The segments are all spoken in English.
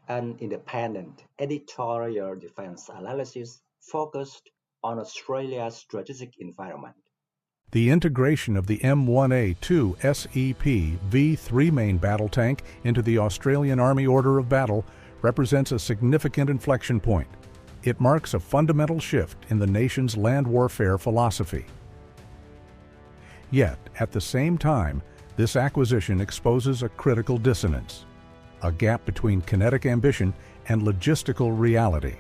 an independent editorial defense analysis focused on Australia's strategic environment. The integration of the M1A2 SEPv3 main battle tank into the Australian Army Order of Battle represents a significant inflection point. It marks a fundamental shift in the nation's land warfare philosophy. Yet, at the same time, this acquisition exposes a critical dissonance, a gap between kinetic ambition and logistical reality.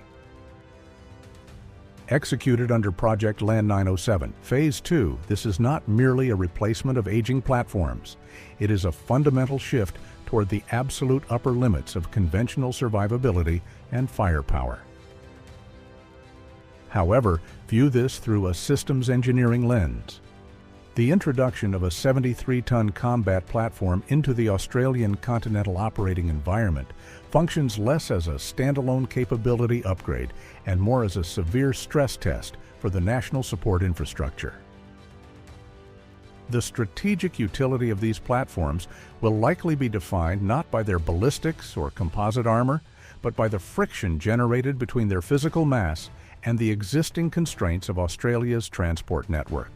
Executed under Project Land 907, Phase 2, this is not merely a replacement of aging platforms. It is a fundamental shift toward the absolute upper limits of conventional survivability and firepower. However, view this through a systems engineering lens. The introduction of a 73-ton combat platform into the Australian continental operating environment functions less as a standalone capability upgrade and more as a severe stress test for the national support infrastructure. The strategic utility of these platforms will likely be defined not by their ballistics or composite armor, but by the friction generated between their physical mass and the existing constraints of Australia's transport network.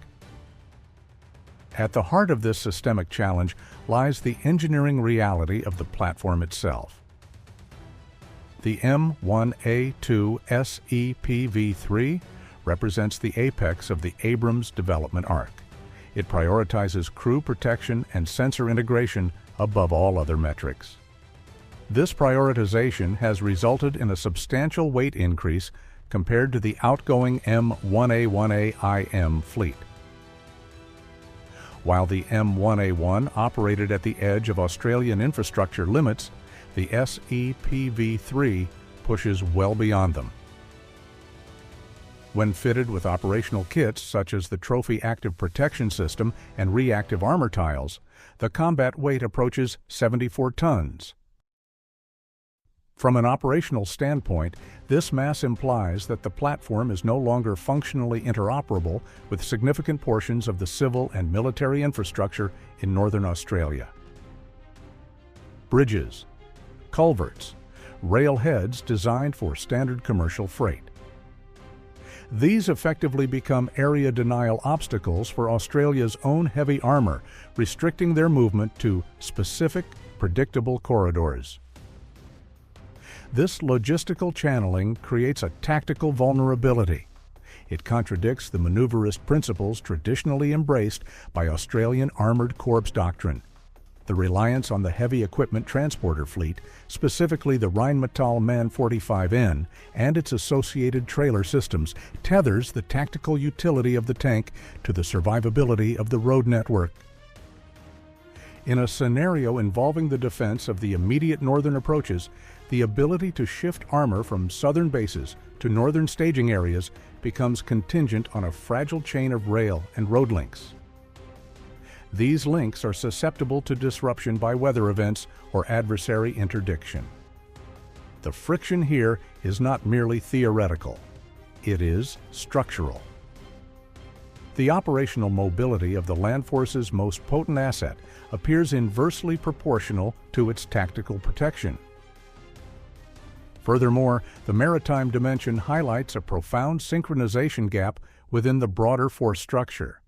At the heart of this systemic challenge lies the engineering reality of the platform itself. The M1A2 SEPv3 represents the apex of the Abrams development arc. It prioritizes crew protection and sensor integration above all other metrics. This prioritization has resulted in a substantial weight increase compared to the outgoing M1A1A IM fleet. While the M1A1 operated at the edge of Australian infrastructure limits, the SEPv3 pushes well beyond them. When fitted with operational kits such as the Trophy Active Protection System and reactive armor tiles, the combat weight approaches 74 tons. From an operational standpoint, this mass implies that the platform is no longer functionally interoperable with significant portions of the civil and military infrastructure in northern Australia. Bridges, culverts, rail heads designed for standard commercial freight. These effectively become area denial obstacles for Australia's own heavy armor, restricting their movement to specific, predictable corridors. This logistical channeling creates a tactical vulnerability. It contradicts the maneuverist principles traditionally embraced by Australian Armoured Corps doctrine. The reliance on the heavy equipment transporter fleet, specifically the Rheinmetall MAN 45N and its associated trailer systems, tethers the tactical utility of the tank to the survivability of the road network. In a scenario involving the defense of the immediate northern approaches, the ability to shift armor from southern bases to northern staging areas becomes contingent on a fragile chain of rail and road links. These links are susceptible to disruption by weather events or adversary interdiction. The friction here is not merely theoretical, it is structural. The operational mobility of the land force's most potent asset appears inversely proportional to its tactical protection. Furthermore, the maritime dimension highlights a profound synchronization gap within the broader force structure.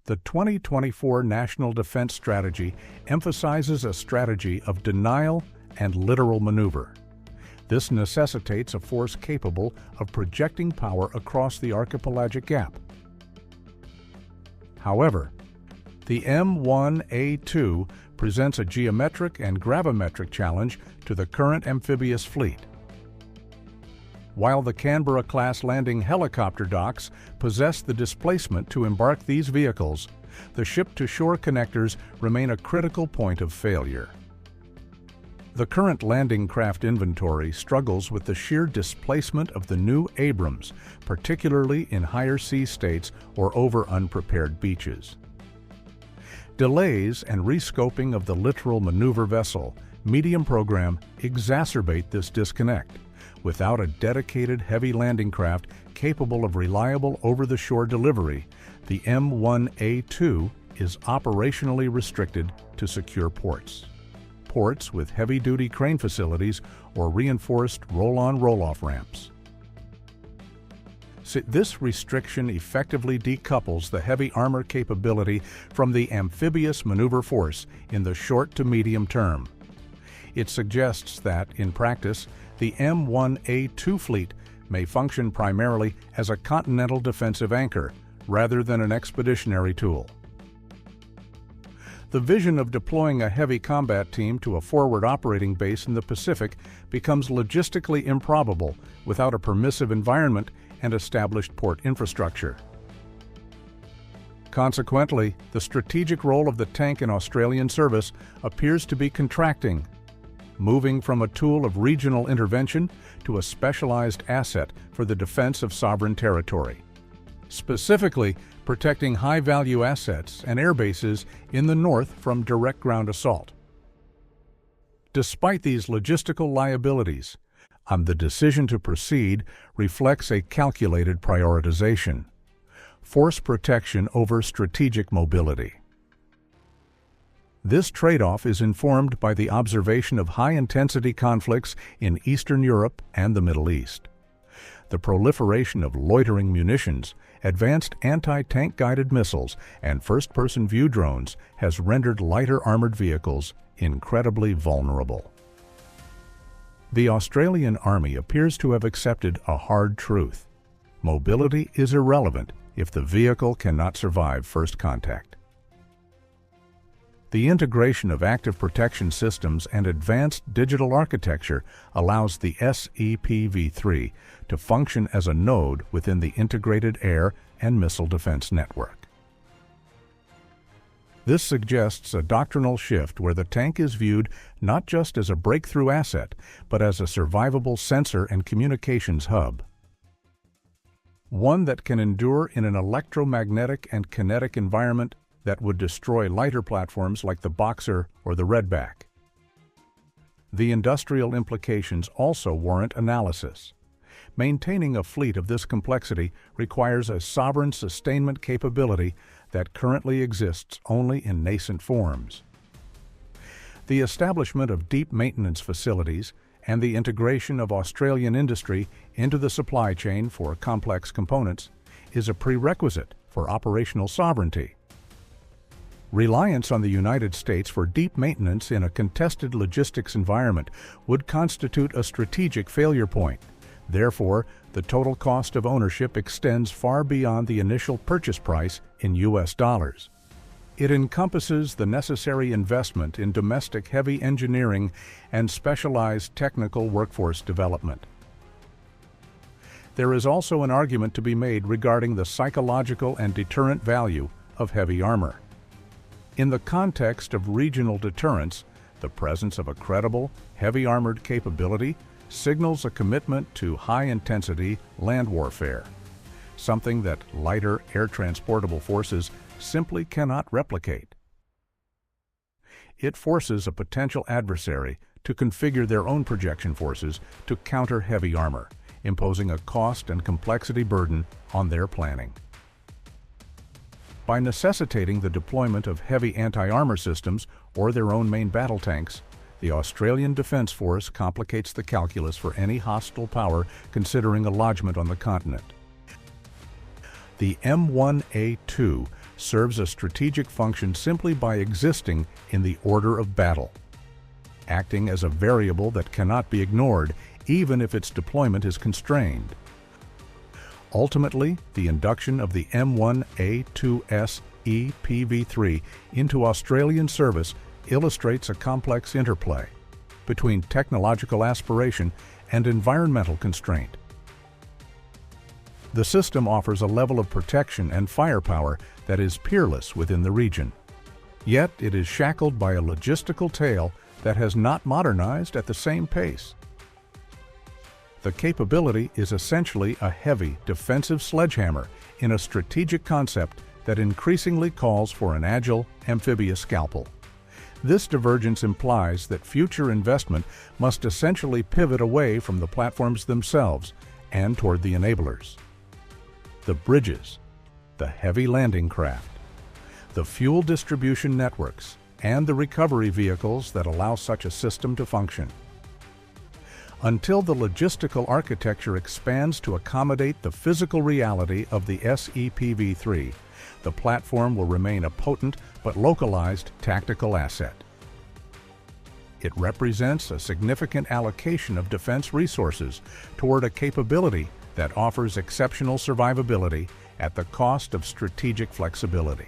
The 2024 National Defense Strategy emphasizes a strategy of denial and literal maneuver. This necessitates a force capable of projecting power across the archipelagic gap. However, the M1A2 presents a geometric and gravimetric challenge to the current amphibious fleet. While the Canberra-class landing helicopter docks possess the displacement to embark these vehicles, the ship-to-shore connectors remain a critical point of failure. The current landing craft inventory struggles with the sheer displacement of the new Abrams, particularly in higher sea states or over unprepared beaches. Delays and rescoping of the littoral maneuver vessel medium program exacerbate this disconnect. Without a dedicated heavy landing craft capable of reliable over-the-shore delivery, the M1A2 is operationally restricted to secure ports. ports with heavy-duty crane facilities or reinforced roll-on roll-off ramps. This restriction effectively decouples the heavy armor capability from the amphibious maneuver force in the short to medium term. It suggests that, in practice, the M1A2 fleet may function primarily as a continental defensive anchor rather than an expeditionary tool. The vision of deploying a heavy combat team to a forward operating base in the Pacific becomes logistically improbable without a permissive environment and established port infrastructure. Consequently, the strategic role of the tank in Australian service appears to be contracting, moving from a tool of regional intervention to a specialized asset for the defense of sovereign territory, specifically protecting high-value assets and air bases in the north from direct ground assault. Despite these logistical liabilities, the decision to proceed reflects a calculated prioritization: force protection over strategic mobility. This trade-off is informed by the observation of high-intensity conflicts in Eastern Europe and the Middle East. The proliferation of loitering munitions, advanced anti-tank guided missiles, and first-person view drones has rendered lighter armored vehicles incredibly vulnerable. The Australian Army appears to have accepted a hard truth: mobility is irrelevant if the vehicle cannot survive first contact. The integration of active protection systems and advanced digital architecture allows the SEPv3 to function as a node within the integrated air and missile defense network. This suggests a doctrinal shift where the tank is viewed not just as a breakthrough asset, but as a survivable sensor and communications hub. One that can endure in an electromagnetic and kinetic environment that would destroy lighter platforms like the Boxer or the Redback. The industrial implications also warrant analysis. Maintaining a fleet of this complexity requires a sovereign sustainment capability that currently exists only in nascent forms. The establishment of deep maintenance facilities and the integration of Australian industry into the supply chain for complex components is a prerequisite for operational sovereignty. Reliance on the United States for deep maintenance in a contested logistics environment would constitute a strategic failure point. Therefore, the total cost of ownership extends far beyond the initial purchase price in US dollars. It encompasses the necessary investment in domestic heavy engineering and specialized technical workforce development. There is also an argument to be made regarding the psychological and deterrent value of heavy armor. In the context of regional deterrence, the presence of a credible, heavy armored capability signals a commitment to high-intensity land warfare, something that lighter air-transportable forces simply cannot replicate. It forces a potential adversary to configure their own projection forces to counter heavy armor, imposing a cost and complexity burden on their planning. By necessitating the deployment of heavy anti-armor systems or their own main battle tanks, the Australian Defence Force complicates the calculus for any hostile power considering a lodgment on the continent. The M1A2 serves a strategic function simply by existing in the order of battle, acting as a variable that cannot be ignored even if its deployment is constrained. Ultimately, the induction of the M1A2 SEPv3 into Australian service illustrates a complex interplay between technological aspiration and environmental constraint. The system offers a level of protection and firepower that is peerless within the region. Yet it is shackled by a logistical tail that has not modernized at the same pace. The capability is essentially a heavy, defensive sledgehammer in a strategic concept that increasingly calls for an agile, amphibious scalpel. This divergence implies that future investment must essentially pivot away from the platforms themselves and toward the enablers: the bridges, the heavy landing craft, the fuel distribution networks, and the recovery vehicles that allow such a system to function. Until the logistical architecture expands to accommodate the physical reality of the SEPv3, the platform will remain a potent but localized tactical asset. It represents a significant allocation of defense resources toward a capability that offers exceptional survivability at the cost of strategic flexibility.